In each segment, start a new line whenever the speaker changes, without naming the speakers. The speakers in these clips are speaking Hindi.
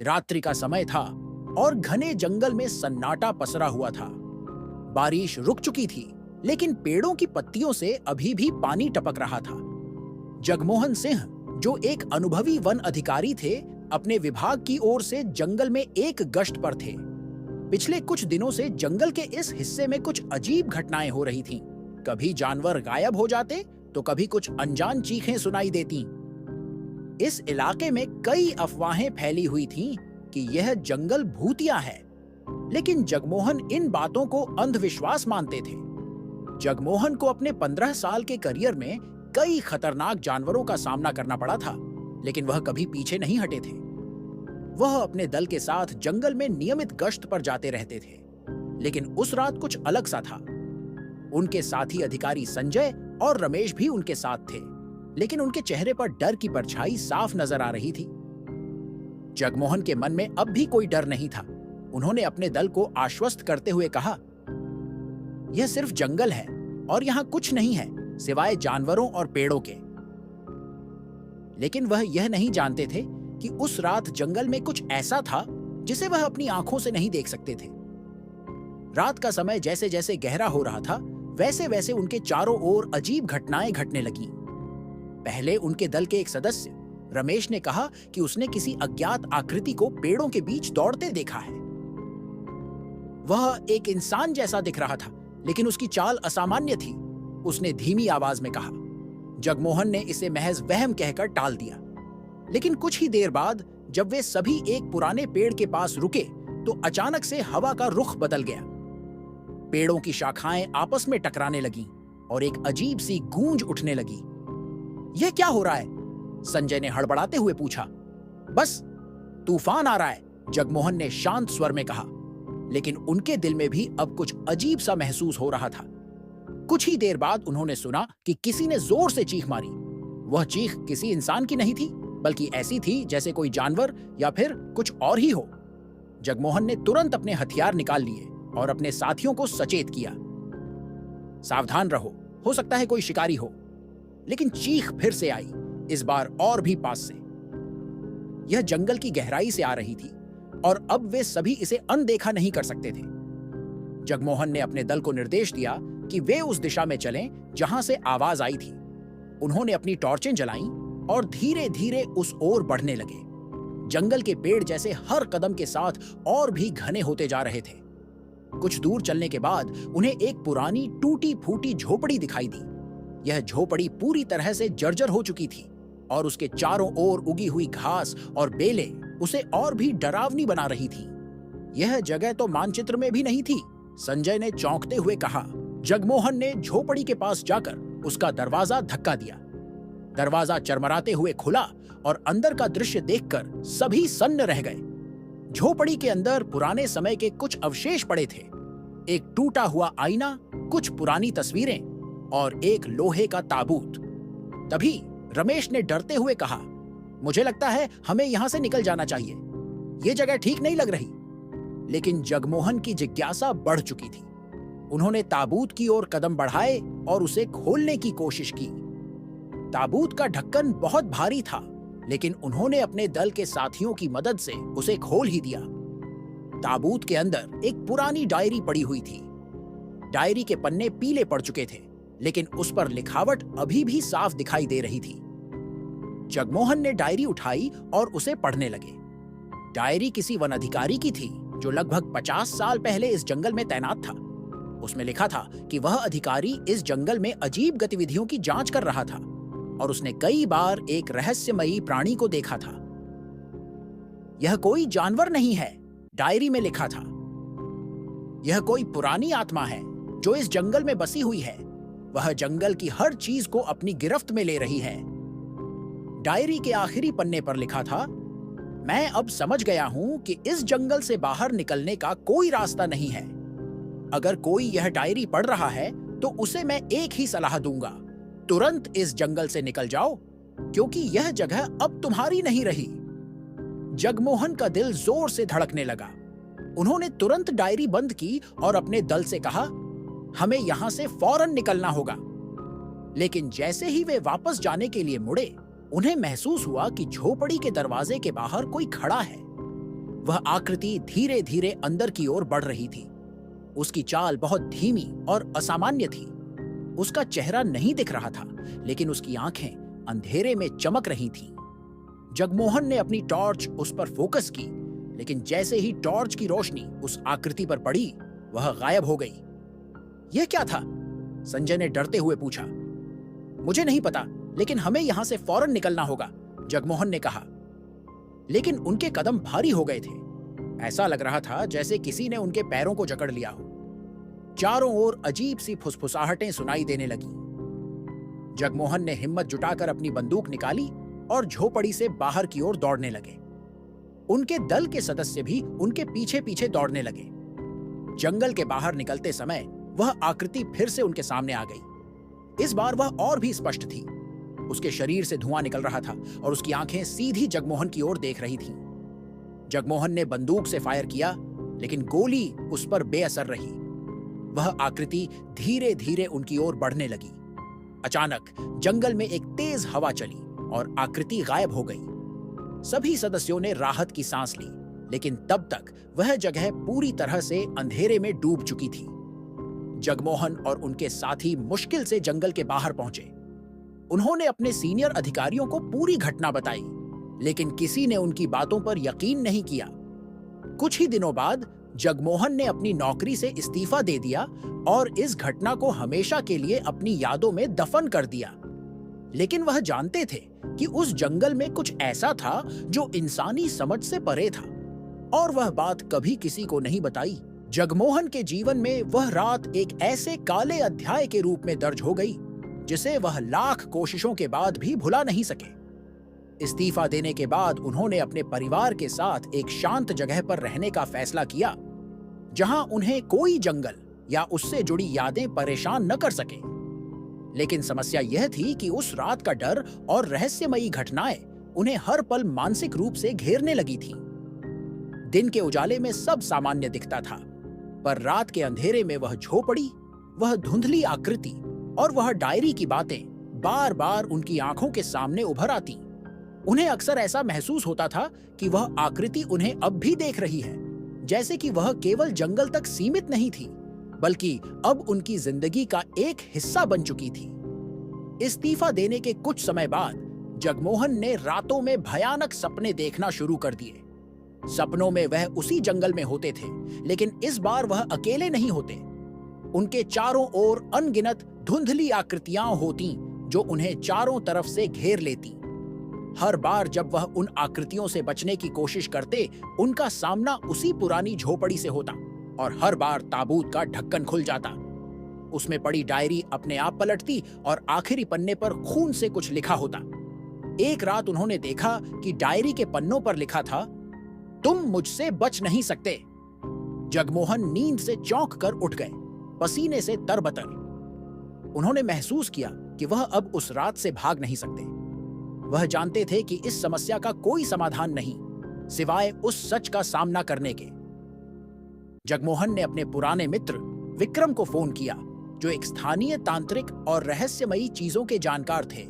रात्रि का समय था और घने जंगल में सन्नाटा पसरा हुआ था। बारिश रुक चुकी थी, लेकिन पेड़ों की पत्तियों से अभी भी पानी टपक रहा था। जगमोहन सिंह, जो एक अनुभवी वन अधिकारी थे, अपने विभाग की ओर से जंगल में एक गश्त पर थे। पिछले कुछ दिनों से जंगल के इस हिस्से में कुछ अजीब घटनाएं हो रही थीं। कभी जानवर गायब हो जाते, तो कभी कुछ अनजान चीखें सुनाई देती। इस इलाके में कई अफवाहें फैली हुई थीं कि यह जंगल भूतिया है, लेकिन जगमोहन इन बातों को अंधविश्वास मानते थे। जगमोहन को अपने 15 साल के करियर में कई खतरनाक जानवरों का सामना करना पड़ा था, लेकिन वह कभी पीछे नहीं हटे थे। वह अपने दल के साथ जंगल में नियमित गश्त पर जाते रहते थे, लेकिन उस रात कुछ अलग सा था। उनके साथी अधिकारी संजय और रमेश भी उनके साथ थे, लेकिन उनके चेहरे पर डर की परछाई साफ नजर आ रही थी। जगमोहन के मन में अब भी कोई डर नहीं था। उन्होंने अपने दल को आश्वस्त करते हुए कहा, यह सिर्फ जंगल है और यहाँ कुछ नहीं है सिवाय जानवरों और पेड़ों के। लेकिन वह यह नहीं जानते थे कि उस रात जंगल में कुछ ऐसा था जिसे वह अपनी आंखों से नहीं देख सकते थे। रात का समय जैसे जैसे गहरा हो रहा था, वैसे वैसे उनके चारों ओर अजीब घटनाएं घटने लगीं। पहले उनके दल के एक सदस्य रमेश ने कहा कि उसने किसी अज्ञात आकृति को पेड़ों के बीच दौड़ते देखा है। वह एक इंसान जैसा दिख रहा था, लेकिन उसकी चाल असामान्य थी, उसने धीमी आवाज में कहा। जगमोहन ने इसे महज वहम कहकर टाल दिया। लेकिन कुछ ही देर बाद जब वे सभी एक पुराने पेड़ के पास रुके, तो अचानक से हवा का रुख बदल गया। पेड़ों की शाखाएं आपस में टकराने लगीं और एक अजीब सी गूंज उठने लगी। यह क्या हो रहा है? संजय ने हड़बड़ाते हुए पूछा। बस तूफान आ रहा है, जगमोहन ने शांत स्वर में कहा। लेकिन उनके दिल में भी अब कुछ अजीब सा महसूस हो रहा था। कुछ ही देर बाद उन्होंने सुना कि किसी ने जोर से चीख मारी। वह चीख किसी इंसान की नहीं थी, बल्कि ऐसी थी जैसे कोई जानवर या फिर कुछ और ही हो। जगमोहन ने तुरंत अपने हथियार निकाल लिए और अपने साथियों को सचेत किया। सावधान रहो, हो सकता है कोई शिकारी हो। लेकिन चीख फिर से आई, इस बार और भी पास से। यह जंगल की गहराई से आ रही थी और अब वे सभी इसे अनदेखा नहीं कर सकते थे। जगमोहन ने अपने दल को निर्देश दिया कि वे उस दिशा में चलें जहां से आवाज आई थी। उन्होंने अपनी टॉर्चें जलाईं और धीरे धीरे उस ओर बढ़ने लगे। जंगल के पेड़ जैसे हर कदम के साथ और भी घने होते जा रहे थे। कुछ दूर चलने के बाद उन्हें एक पुरानी टूटी फूटी झोपड़ी दिखाई दी। यह झोपड़ी पूरी तरह से जर्जर हो चुकी थी और उसके चारों ओर उगी हुई घास और बेलें उसे और भी डरावनी बना रही थी। यह जगह तो मानचित्र में भी नहीं थी, संजय ने चौंकते हुए कहा। जगमोहन ने झोपड़ी के पास जाकर उसका दरवाजा धक्का दिया। दरवाजा चरमराते हुए खुला और अंदर का दृश्य देखकर सभी सन्न रह गए। झोपड़ी के अंदर पुराने समय के कुछ अवशेष पड़े थे। एक टूटा हुआ आईना, कुछ पुरानी तस्वीरें और एक लोहे का ताबूत। तभी रमेश ने डरते हुए कहा, मुझे लगता है हमें यहां से निकल जाना चाहिए, यह जगह ठीक नहीं लग रही। लेकिन जगमोहन की जिज्ञासा बढ़ चुकी थी। उन्होंने ताबूत की ओर कदम बढ़ाए और उसे खोलने की कोशिश की। ताबूत का ढक्कन बहुत भारी था, लेकिन उन्होंने अपने दल के साथियों की मदद से उसे खोल ही दिया। ताबूत के अंदर एक पुरानी डायरी पड़ी हुई थी। डायरी के पन्ने पीले पड़ चुके थे, लेकिन उस पर लिखावट अभी भी साफ दिखाई दे रही थी। जगमोहन ने डायरी उठाई और उसे पढ़ने लगे। डायरी किसी वन अधिकारी की थी जो लगभग 50 साल पहले इस जंगल में तैनात था। उसमें लिखा था कि वह अधिकारी इस जंगल में अजीब गतिविधियों की जांच कर रहा था और उसने कई बार एक रहस्यमयी प्राणी को देखा था। यह कोई जानवर नहीं है, डायरी में लिखा था। यह कोई पुरानी आत्मा है जो इस जंगल में बसी हुई है। वह जंगल की हर चीज को अपनी गिरफ्त में ले रही है। डायरी के आखिरी पन्ने पर लिखा था, मैं अब समझ गया हूं कि इस जंगल से बाहर निकलने का कोई रास्ता नहीं है। अगर कोई यह डायरी पढ़ रहा है तो उसे मैं एक ही सलाह दूंगा, तुरंत इस जंगल से निकल जाओ, क्योंकि यह जगह अब तुम्हारी नहीं रही। जगमोहन का दिल जोर से धड़कने लगा। उन्होंने तुरंत डायरी बंद की और अपने दल से कहा, हमें यहां से फौरन निकलना होगा। लेकिन जैसे ही वे वापस जाने के लिए मुड़े, उन्हें महसूस हुआ कि झोपड़ी के दरवाजे के बाहर कोई खड़ा है। वह आकृति धीरे धीरे अंदर की ओर बढ़ रही थी। उसकी चाल बहुत धीमी और असामान्य थी। उसका चेहरा नहीं दिख रहा था, लेकिन उसकी आंखें अंधेरे में चमक रही थीं। जगमोहन ने अपनी टॉर्च उस पर फोकस की, लेकिन जैसे ही टॉर्च की रोशनी उस आकृति पर पड़ी, वह गायब हो गई। यह क्या था? संजय ने डरते हुए पूछा। मुझे नहीं पता, लेकिन हमें यहां से फौरन निकलना होगा, जगमोहन ने कहा। लेकिन उनके कदम भारी हो गए थे। ऐसा लग रहा था जैसे किसी ने उनके पैरों को जकड़ लिया हो। चारों ओर अजीब सी फुसफुसाहटें सुनाई देने लगी। जगमोहन ने हिम्मत जुटाकर अपनी बंदूक निकाली और झोपड़ी से बाहर की ओर दौड़ने लगे। उनके दल के सदस्य भी उनके पीछे पीछे दौड़ने लगे। जंगल के बाहर निकलते समय वह आकृति फिर से उनके सामने आ गई। इस बार वह और भी स्पष्ट थी। उसके शरीर से धुआं निकल रहा था और उसकी आंखें सीधी जगमोहन की ओर देख रही थीं। जगमोहन ने बंदूक से फायर किया, लेकिन गोली उस पर बेअसर रही। वह आकृति धीरे धीरे उनकी ओर बढ़ने लगी। अचानक जंगल में एक तेज हवा चली और आकृति गायब हो गई। सभी सदस्यों ने राहत की सांस ली, लेकिन तब तक वह जगह पूरी तरह से अंधेरे में डूब चुकी थी। जगमोहन और उनके साथी मुश्किल से जंगल के बाहर पहुंचे। उन्होंने अपने सीनियर अधिकारियों को पूरी घटना बताई, लेकिन किसी ने उनकी बातों पर यकीन नहीं किया। कुछ ही दिनों बाद जगमोहन ने अपनी नौकरी से इस्तीफा दे दिया और इस घटना को हमेशा के लिए अपनी यादों में दफन कर दिया। लेकिन वह जानते थे कि उस जंगल में कुछ ऐसा था जो इंसानी समझ से परे था, और वह बात कभी किसी को नहीं बताई। जगमोहन के जीवन में वह रात एक ऐसे काले अध्याय के रूप में दर्ज हो गई जिसे वह लाख कोशिशों के बाद भी भुला नहीं सके। इस्तीफा देने के बाद उन्होंने अपने परिवार के साथ एक शांत जगह पर रहने का फैसला किया, जहां उन्हें कोई जंगल या उससे जुड़ी यादें परेशान न कर सके। लेकिन समस्या यह थी कि उस रात का डर और रहस्यमयी घटनाएं उन्हें हर पल मानसिक रूप से घेरने लगी थीं। दिन के उजाले में सब सामान्य दिखता था, पर रात के अंधेरे में वह झोपड़ी, वह धुंधली आकृति और वह डायरी की बातें बार बार उनकी आंखों के सामने उभर आती। उन्हें अक्सर ऐसा महसूस होता था कि वह आकृति उन्हें अब भी देख रही है, जैसे कि वह केवल जंगल तक सीमित नहीं थी, बल्कि अब उनकी जिंदगी का एक हिस्सा बन चुकी थी। इस्तीफा देने के कुछ समय बाद जगमोहन ने रातों में भयानक सपने देखना शुरू कर दिए। सपनों में वह उसी जंगल में होते थे, लेकिन इस बार वह अकेले नहीं होते। उनके चारों ओर अनगिनत धुंधली आकृतियां होती जो उन्हें चारों तरफ से घेर लेती। हर बार जब वह उन आकृतियों से बचने की कोशिश करते, उनका सामना उसी पुरानी झोपड़ी से होता और हर बार ताबूत का ढक्कन खुल जाता। उसमें पड़ी डायरी अपने आप पलटती और आखिरी पन्ने पर खून से कुछ लिखा होता। एक रात उन्होंने देखा कि डायरी के पन्नों पर लिखा था, तुम मुझसे बच नहीं सकते। जगमोहन नींद से चौंक कर उठ गए, पसीने से तरबतर। उन्होंने महसूस किया कि वह अब उस रात से भाग नहीं सकते। वह जानते थे कि इस समस्या का कोई समाधान नहीं, सिवाय उस सच का सामना करने के। जगमोहन ने अपने पुराने मित्र विक्रम को फोन किया, जो एक स्थानीय तांत्रिक और रहस्यमयी चीजों के जानकार थे।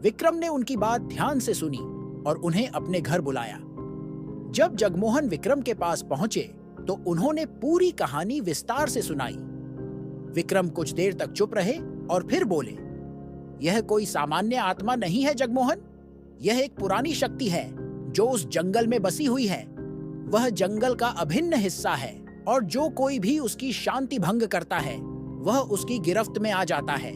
विक्रम ने उनकी बात ध्यान से सुनी और उन्हें अपने घर बुलाया। जब जगमोहन विक्रम के पास पहुंचे तो उन्होंने पूरी कहानी विस्तार से सुनाई। विक्रम कुछ देर तक चुप रहे और फिर बोले, यह कोई सामान्य आत्मा नहीं है जगमोहन, यह एक पुरानी शक्ति है जो उस जंगल में बसी हुई है। वह जंगल का अभिन्न हिस्सा है और जो कोई भी उसकी शांति भंग करता है वह उसकी गिरफ्त में आ जाता है।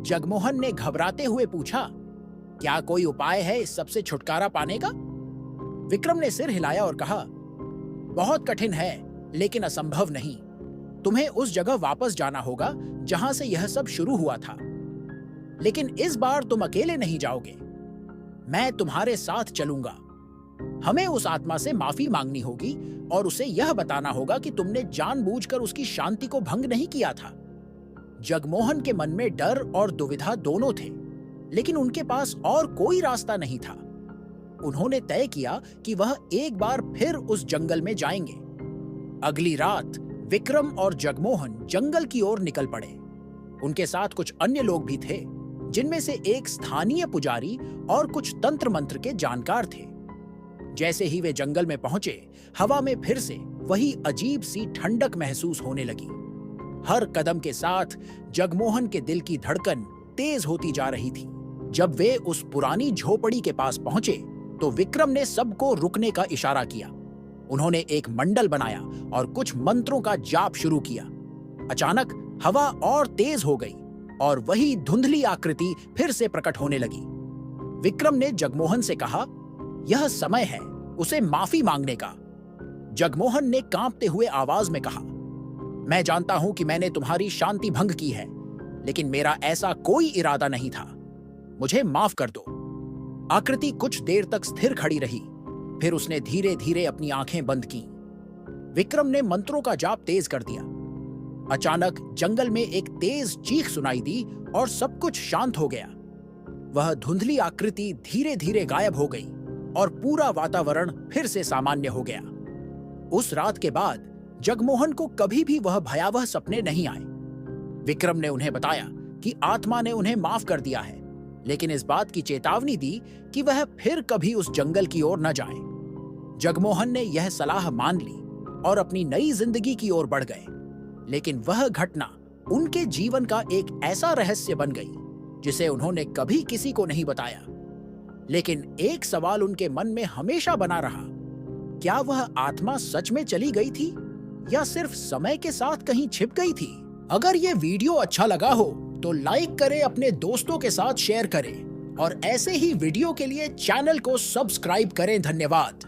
जगमोहन ने घबराते हुए पूछा, क्या कोई उपाय है इस सबसे छुटकारा पाने का? विक्रम ने सिर हिलाया और कहा, बहुत कठिन है लेकिन असंभव नहीं। तुम्हें उस जगह वापस जाना होगा जहां से यह सब शुरू हुआ था, लेकिन इस बार तुम अकेले नहीं जाओगे, मैं तुम्हारे साथ चलूंगा। हमें उस आत्मा से माफी मांगनी होगी और उसे यह बताना होगा कि तुमने जानबूझकर उसकी शांति को भंग नहीं किया था। जगमोहन के मन में डर और दुविधा दोनों थे, लेकिन उनके पास और कोई रास्ता नहीं था। उन्होंने तय किया कि वह एक बार फिर उस जंगल में जाएंगे। अगली रात विक्रम और जगमोहन जंगल की ओर निकल पड़े। उनके साथ कुछ अन्य लोग भी थे, जिनमें से एक स्थानीय पुजारी और कुछ तंत्र मंत्र के जानकार थे। जैसे ही वे जंगल में पहुंचे, हवा में फिर से वही अजीब सी ठंडक महसूस होने लगी। हर कदम के साथ जगमोहन के दिल की धड़कन तेज होती जा रही थी। जब वे उस पुरानी झोपड़ी के पास पहुंचे तो विक्रम ने सबको रुकने का इशारा किया। उन्होंने एक मंडल बनाया और कुछ मंत्रों का जाप शुरू किया। अचानक हवा और तेज हो गई और वही धुंधली आकृति फिर से प्रकट होने लगी। विक्रम ने जगमोहन से कहा, यह समय है उसे माफी मांगने का। जगमोहन ने कांपते हुए आवाज में कहा, मैं जानता हूं कि मैंने तुम्हारी शांति भंग की है, लेकिन मेरा ऐसा कोई इरादा नहीं था। मुझे माफ कर दो। आकृति कुछ देर तक स्थिर खड़ी रही, फिर उसने धीरे धीरे अपनी आंखें बंद की। विक्रम ने मंत्रों का जाप तेज कर दिया। अचानक जंगल में एक तेज चीख सुनाई दी और सब कुछ शांत हो गया। वह धुंधली आकृति धीरे धीरे गायब हो गई और पूरा वातावरण फिर से सामान्य हो गया। उस रात के बाद जगमोहन को कभी भी वह भयावह सपने नहीं आए। विक्रम ने उन्हें बताया कि आत्मा ने उन्हें माफ कर दिया है, लेकिन इस बात की चेतावनी दी कि वह फिर कभी उस जंगल की ओर न जाए। जगमोहन ने यह सलाह मान ली और अपनी नई जिंदगी की ओर बढ़ गए। लेकिन वह घटना उनके जीवन का एक ऐसा रहस्य बन गई जिसे उन्होंने कभी किसी को नहीं बताया। लेकिन एक सवाल उनके मन में हमेशा बना रहा, क्या वह आत्मा सच में चली गई थी या सिर्फ समय के साथ कहीं छिप गई थी? अगर ये वीडियो अच्छा लगा हो तो लाइक करें, अपने दोस्तों के साथ शेयर करें और ऐसे ही वीडियो के लिए चैनल को सब्सक्राइब करें। धन्यवाद।